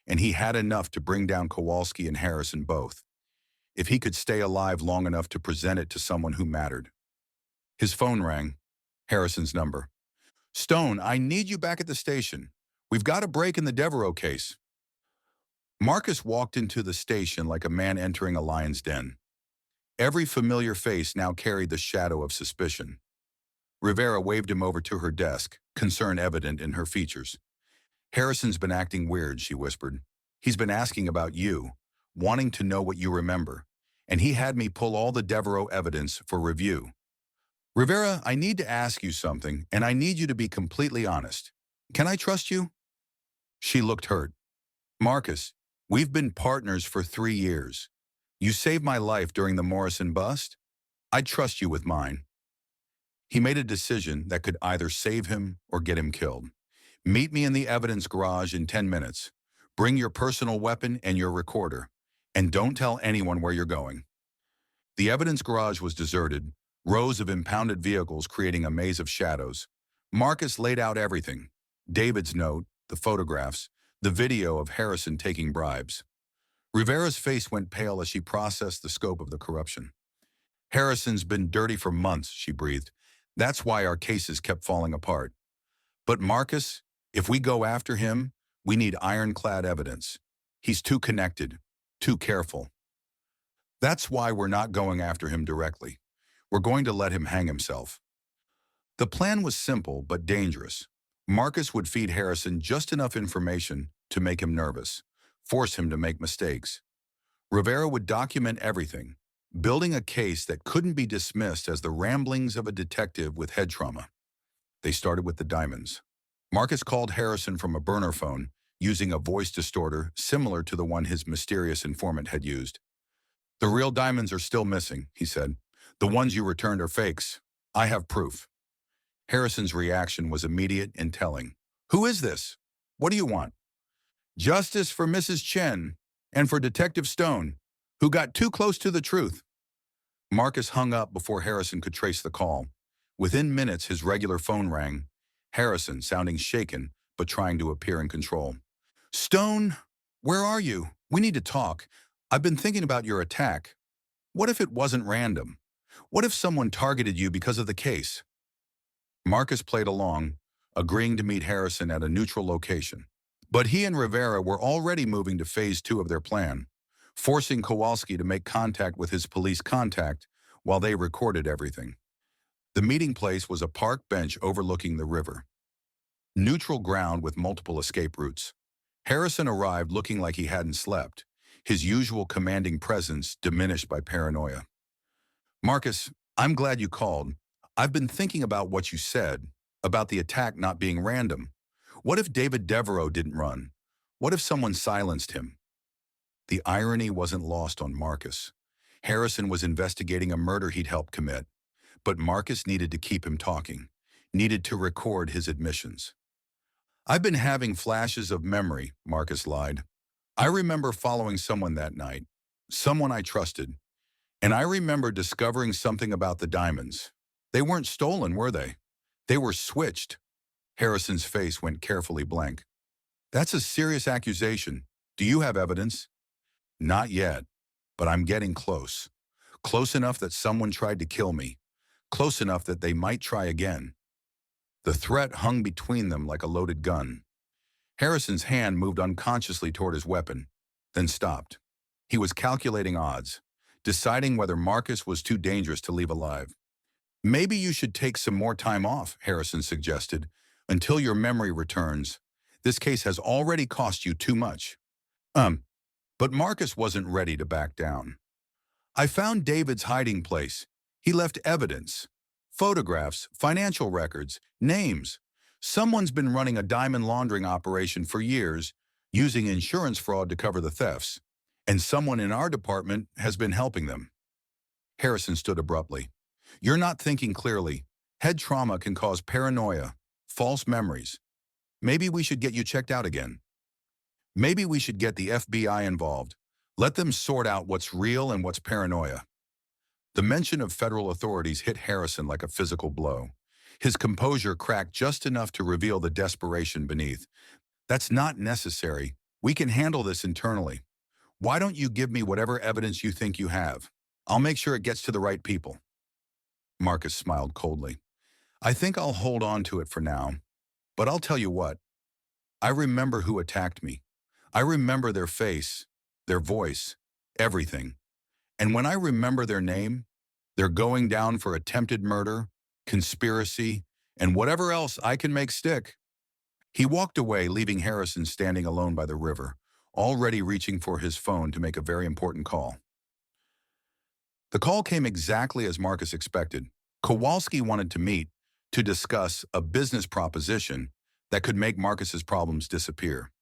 and he had enough to bring down Kowalski and Harrison both, if he could stay alive long enough to present it to someone who mattered. His phone rang. Harrison's number. "Stone, I need you back at the station. We've got a break in the Devereaux case." Marcus walked into the station like a man entering a lion's den. Every familiar face now carried the shadow of suspicion. Rivera waved him over to her desk, concern evident in her features. "Harrison's been acting weird," she whispered. "He's been asking about you, wanting to know what you remember, and he had me pull all the Devereaux evidence for review. Rivera, I need to ask you something, and I need you to be completely honest. Can I trust you?" She looked hurt. "Marcus, we've been partners for 3 years. You saved my life during the Morrison bust. I'd trust you with mine." He made a decision that could either save him or get him killed. "Meet me in the evidence garage in 10 minutes. Bring your personal weapon and your recorder, and don't tell anyone where you're going." The evidence garage was deserted, rows of impounded vehicles creating a maze of shadows. Marcus laid out everything: David's note, the photographs, the video of Harrison taking bribes. Rivera's face went pale as she processed the scope of the corruption. "Harrison's been dirty for months," she breathed. "That's why our cases kept falling apart. But Marcus, if we go after him, we need ironclad evidence. He's too connected, too careful. That's why we're not going after him directly. We're going to let him hang himself." The plan was simple but dangerous. Marcus would feed Harrison just enough information to make him nervous, force him to make mistakes. Rivera would document everything, building a case that couldn't be dismissed as the ramblings of a detective with head trauma. They started with the diamonds. Marcus called Harrison from a burner phone, using a voice distorter similar to the one his mysterious informant had used. "The real diamonds are still missing," he said. "The ones you returned are fakes. I have proof." Harrison's reaction was immediate and telling. "Who is this? What do you want?" "Justice for Mrs. Chen and for Detective Stone, who got too close to the truth." Marcus hung up before Harrison could trace the call. Within minutes, his regular phone rang. Harrison, sounding shaken, but trying to appear in control. "Stone, where are you? We need to talk. I've been thinking about your attack. What if it wasn't random? What if someone targeted you because of the case?" Marcus played along, agreeing to meet Harrison at a neutral location. But he and Rivera were already moving to phase 2 of their plan, forcing Kowalski to make contact with his police contact while they recorded everything. The meeting place was a park bench overlooking the river. Neutral ground with multiple escape routes. Harrison arrived looking like he hadn't slept, his usual commanding presence diminished by paranoia. "Marcus, I'm glad you called. I've been thinking about what you said, about the attack not being random. What if David Devereaux didn't run? What if someone silenced him?" The irony wasn't lost on Marcus. Harrison was investigating a murder he'd helped commit, but Marcus needed to keep him talking, needed to record his admissions. "I've been having flashes of memory," Marcus lied. "I remember following someone that night, someone I trusted, and I remember discovering something about the diamonds. They weren't stolen, were they? They were switched." Harrison's face went carefully blank. "That's a serious accusation. Do you have evidence?" "Not yet, but I'm getting close. Close enough that someone tried to kill me. Close enough that they might try again." The threat hung between them like a loaded gun. Harrison's hand moved unconsciously toward his weapon, then stopped. He was calculating odds, deciding whether Marcus was too dangerous to leave alive. "Maybe you should take some more time off," Harrison suggested, "until your memory returns. This case has already cost you too much." But Marcus wasn't ready to back down. "I found David's hiding place. He left evidence. Photographs, financial records, names. Someone's been running a diamond laundering operation for years, using insurance fraud to cover the thefts. And someone in our department has been helping them." Harrison stood abruptly. "You're not thinking clearly. Head trauma can cause paranoia, false memories. Maybe we should get you checked out again. Maybe we should get the FBI involved. Let them sort out what's real and what's paranoia." The mention of federal authorities hit Harrison like a physical blow. His composure cracked just enough to reveal the desperation beneath. "That's not necessary. We can handle this internally. Why don't you give me whatever evidence you think you have? I'll make sure it gets to the right people." Marcus smiled coldly. "I think I'll hold on to it for now, but I'll tell you what. I remember who attacked me. I remember their face, their voice, everything. And when I remember their name, they're going down for attempted murder, conspiracy, and whatever else I can make stick." He walked away, leaving Harrison standing alone by the river, already reaching for his phone to make a very important call. The call came exactly as Marcus expected. Kowalski wanted to meet to discuss a business proposition that could make Marcus's problems disappear.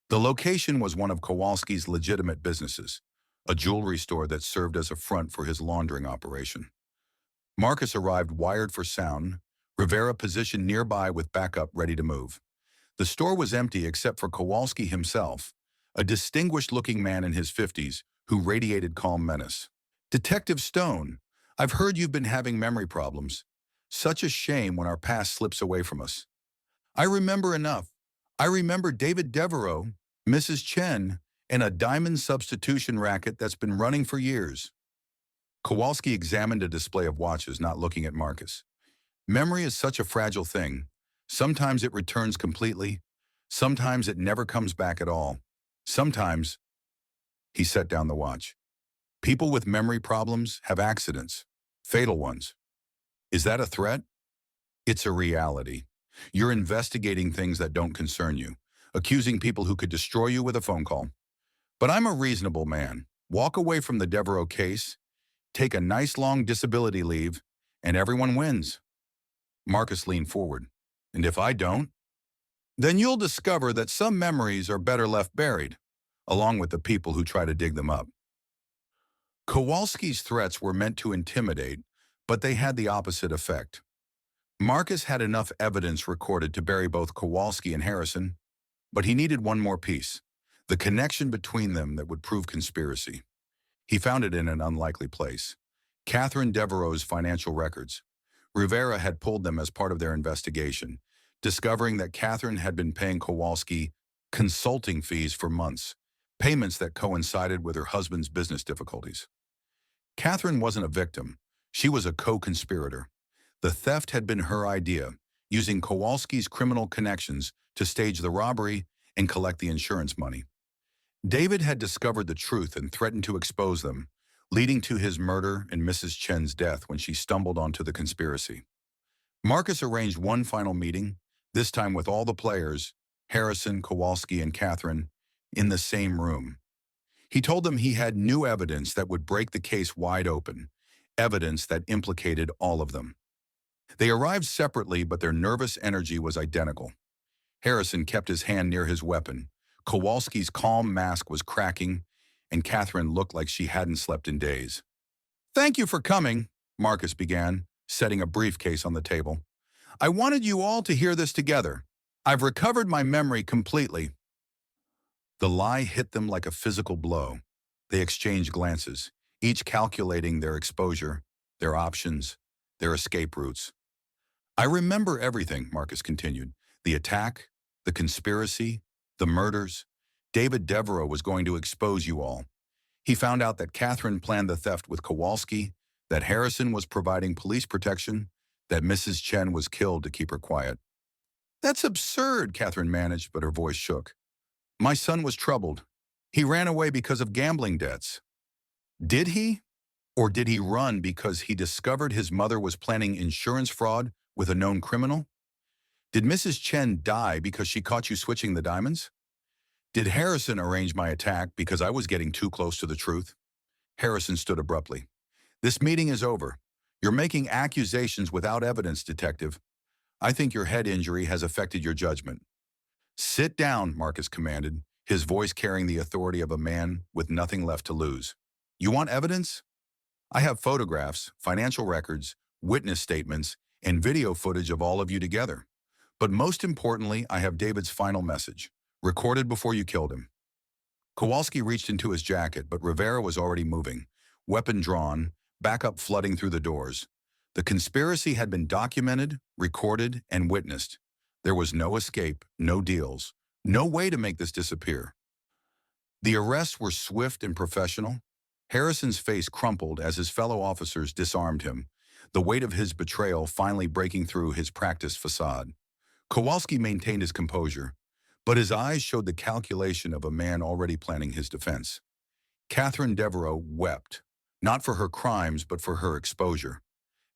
The location was one of Kowalski's legitimate businesses, a jewelry store that served as a front for his laundering operation. Marcus arrived wired for sound, Rivera positioned nearby with backup ready to move. The store was empty except for Kowalski himself, a distinguished-looking man in his 50s who radiated calm menace. "Detective Stone, I've heard you've been having memory problems. Such a shame when our past slips away from us. I remember enough. I remember David Devereaux, Mrs. Chen, and a diamond substitution racket that's been running for years." Kowalski examined a display of watches, not looking at Marcus. Memory is such a fragile thing. Sometimes it returns completely. Sometimes it never comes back at all. Sometimes, he set down the watch. People with memory problems have accidents, fatal ones. Is that a threat? It's a reality. You're investigating things that don't concern you, accusing people who could destroy you with a phone call. But I'm a reasonable man. Walk away from the Devereaux case, take a nice long disability leave, and everyone wins. Marcus leaned forward. And if I don't? Then you'll discover that some memories are better left buried, along with the people who try to dig them up. Kowalski's threats were meant to intimidate, but they had the opposite effect. Marcus had enough evidence recorded to bury both Kowalski and Harrison, but he needed one more piece, the connection between them that would prove conspiracy. He found it in an unlikely place. Catherine Devereaux's financial records. Rivera had pulled them as part of their investigation, discovering that Catherine had been paying Kowalski consulting fees for months, payments that coincided with her husband's business difficulties. Catherine wasn't a victim. She was a co-conspirator. The theft had been her idea, using Kowalski's criminal connections to stage the robbery and collect the insurance money. David had discovered the truth and threatened to expose them, leading to his murder and Mrs. Chen's death when she stumbled onto the conspiracy. Marcus arranged one final meeting, this time with all the players, Harrison, Kowalski, and Catherine, in the same room. He told them he had new evidence that would break the case wide open, evidence that implicated all of them. They arrived separately, but their nervous energy was identical. Harrison kept his hand near his weapon. Kowalski's calm mask was cracking, and Catherine looked like she hadn't slept in days. "Thank you for coming," Marcus began, setting a briefcase on the table. "I wanted you all to hear this together. I've recovered my memory completely." The lie hit them like a physical blow. They exchanged glances, each calculating their exposure, their options, their escape routes. "I remember everything," Marcus continued. "The attack, the conspiracy, the murders. David Devereaux was going to expose you all. He found out that Catherine planned the theft with Kowalski, that Harrison was providing police protection, that Mrs. Chen was killed to keep her quiet." "That's absurd," Catherine managed, but her voice shook. "My son was troubled. He ran away because of gambling debts." Did he? Or did he run because he discovered his mother was planning insurance fraud with a known criminal? Did Mrs. Chen die because she caught you switching the diamonds? Did Harrison arrange my attack because I was getting too close to the truth? Harrison stood abruptly. "This meeting is over. You're making accusations without evidence, detective. I think your head injury has affected your judgment." "Sit down," Marcus commanded, his voice carrying the authority of a man with nothing left to lose. "You want evidence? I have photographs, financial records, witness statements, and video footage of all of you together. But most importantly, I have David's final message, recorded before you killed him." Kowalski reached into his jacket, but Rivera was already moving, weapon drawn, backup flooding through the doors. The conspiracy had been documented, recorded, and witnessed. There was no escape, no deals, no way to make this disappear. The arrests were swift and professional. Harrison's face crumpled as his fellow officers disarmed him, the weight of his betrayal finally breaking through his practiced facade. Kowalski maintained his composure, but his eyes showed the calculation of a man already planning his defense. Catherine Devereaux wept, not for her crimes but for her exposure.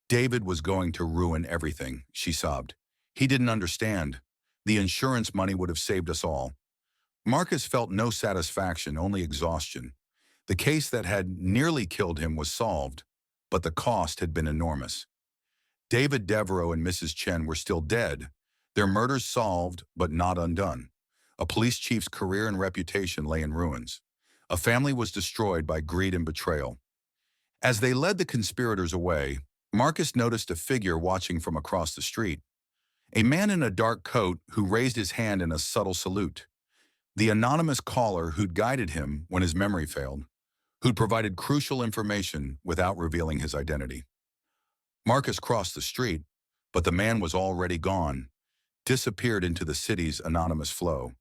David was going to ruin everything, she sobbed. He didn't understand. The insurance money would have saved us all. Marcus felt no satisfaction, only exhaustion. The case that had nearly killed him was solved, but the cost had been enormous. David Devereaux and Mrs. Chen were still dead, their murders solved but not undone. A police chief's career and reputation lay in ruins. A family was destroyed by greed and betrayal. As they led the conspirators away, Marcus noticed a figure watching from across the street. A man in a dark coat who raised his hand in a subtle salute. The anonymous caller who'd guided him when his memory failed, who'd provided crucial information without revealing his identity. Marcus crossed the street, but the man was already gone, disappeared into the city's anonymous flow.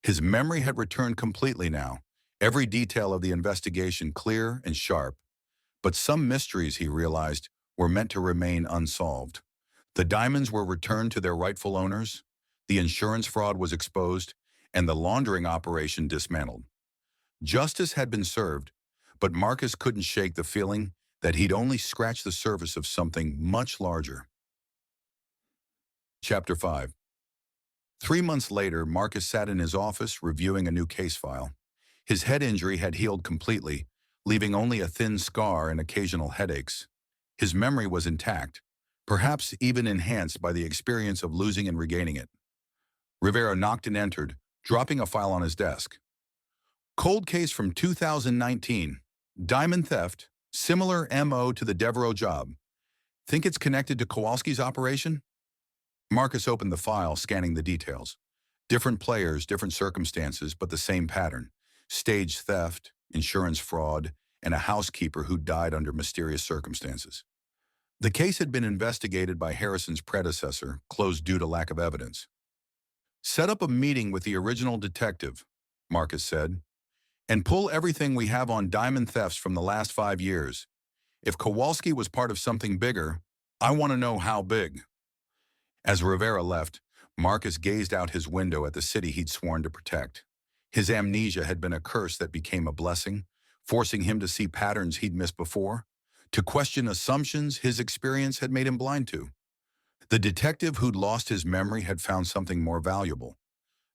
His memory had returned completely now, every detail of the investigation clear and sharp. But some mysteries, he realized, were meant to remain unsolved. The diamonds were returned to their rightful owners, the insurance fraud was exposed, and the laundering operation dismantled. Justice had been served, but Marcus couldn't shake the feeling that he'd only scratched the surface of something much larger. Chapter 5. 3 months later, Marcus sat in his office reviewing a new case file. His head injury had healed completely, leaving only a thin scar and occasional headaches. His memory was intact, perhaps even enhanced by the experience of losing and regaining it. Rivera knocked and entered, dropping a file on his desk. Cold case from 2019. Diamond theft, similar MO to the Devereaux job. Think it's connected to Kowalski's operation? Marcus opened the file, scanning the details. Different players, different circumstances, but the same pattern. Staged theft, insurance fraud, and a housekeeper who died under mysterious circumstances. The case had been investigated by Harrison's predecessor, closed due to lack of evidence. Set up a meeting with the original detective, Marcus said, and pull everything we have on diamond thefts from the last 5 years. If Kowalski was part of something bigger, I want to know how big. As Rivera left, Marcus gazed out his window at the city he'd sworn to protect. His amnesia had been a curse that became a blessing, forcing him to see patterns he'd missed before, to question assumptions his experience had made him blind to. The detective who'd lost his memory had found something more valuable,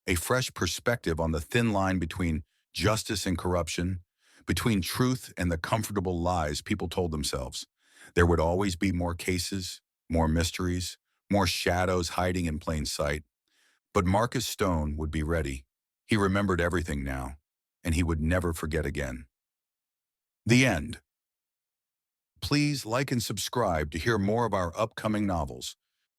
a fresh perspective on the thin line between justice and corruption, between truth and the comfortable lies people told themselves. There would always be more cases, more mysteries, more shadows hiding in plain sight. But Marcus Stone would be ready. He remembered everything now, and he would never forget again. The end. Please like and subscribe to hear more of our upcoming novels.